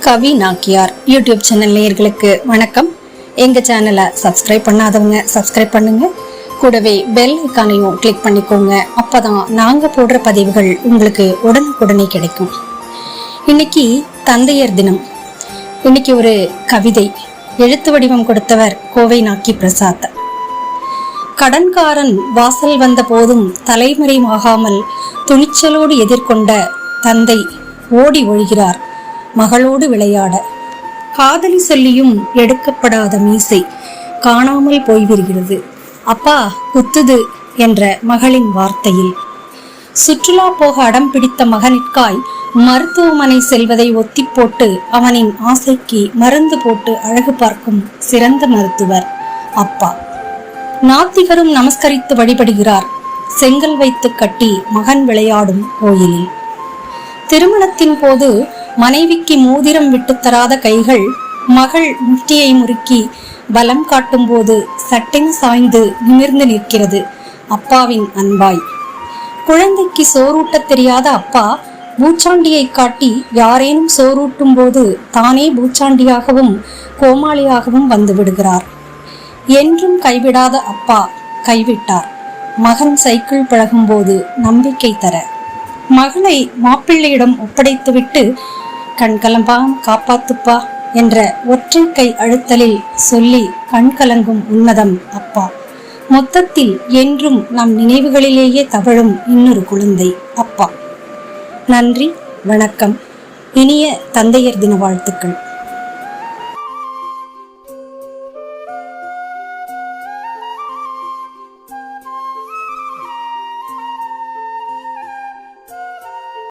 கவி நாக்கியார் YouTube channel நேயர்களுக்கு வணக்கம். எங்க சேனலை சப்ஸ்கிரைப் பண்ணாதவங்க சப்ஸ்கிரைப் பண்ணுங்க. கூடவே பெல் ஐகானையும் கிளிக் பண்ணிக்கோங்க. அப்பதான் நாங்க போடுற பதிவுகள் உங்களுக்கு உடனுக்குடனே கிடைக்கும். இன்னைக்கு தந்தையர் தினம். இன்னைக்கு ஒரு கவிதை எழுத்து வடிவம் கொடுத்தவர் கோவை நாக்கி பிரசாத். கடன்காரன் வாசல் வந்த போதும் தலைமறைவாகாமல் துணிச்சலோடு எதிர்கொண்ட தந்தை ஓடி ஒழிகிறார் மகளோடு விளையாட. காதலி சொல்லியும் எடுக்கப்படாத மீசை காணாமல் போய்விடுகிறது. அப்பா குத்துது என்ற மகளின் வார்த்தையில். சுற்றுலா போக அடம் பிடித்த மகனிற்காய் மருத்துவமனை செல்வதை ஒத்தி போட்டு அவனின் ஆசைக்கு மருந்து போட்டு அழகு பார்க்கும் சிறந்த மருத்துவர் அப்பா. நாத்திகரும் நமஸ்கரித்து வழிபடுகிறார் செங்கல் வைத்து கட்டி மகன் விளையாடும் கோயிலில். திருமணத்தின் போது மனைவிக்கு மோதிரம் விட்டு தராத கைகள் மகள் முட்டியை முறுக்கி பலம் காட்டும் போது சட்டென சாய்ந்து நிமிர்ந்து நிற்கிறது அப்பாவின் அன்பாய். குழந்தைக்கு சோறூட்ட தெரியாத அப்பா பூச்சாண்டியை காட்டி யாரேனும் சோறூட்டும் போது தானே பூச்சாண்டியாகவும் கோமாளியாகவும் வந்து விடுகிறார். என்றும் கைவிடாத அப்பா கைவிட்டார். மகன் சைக்கிள் பழகும் போது நம்பிக்கை தர மகளை மாப்பிள்ளையிடம் ஒப்படைத்துவிட்டு கண்கலம்பாம் காப்பாத்துப்பா என்ற ஒற்றை கை அழுத்தலில் சொல்லி கண்கலங்கும் உன்னதம் அப்பா. மொத்தத்தில் என்றும் நம் நினைவுகளிலேயே தவழும் இன்னொரு குழந்தை அப்பா. நன்றி, வணக்கம். இனிய தந்தையர் தின வாழ்த்துக்கள்.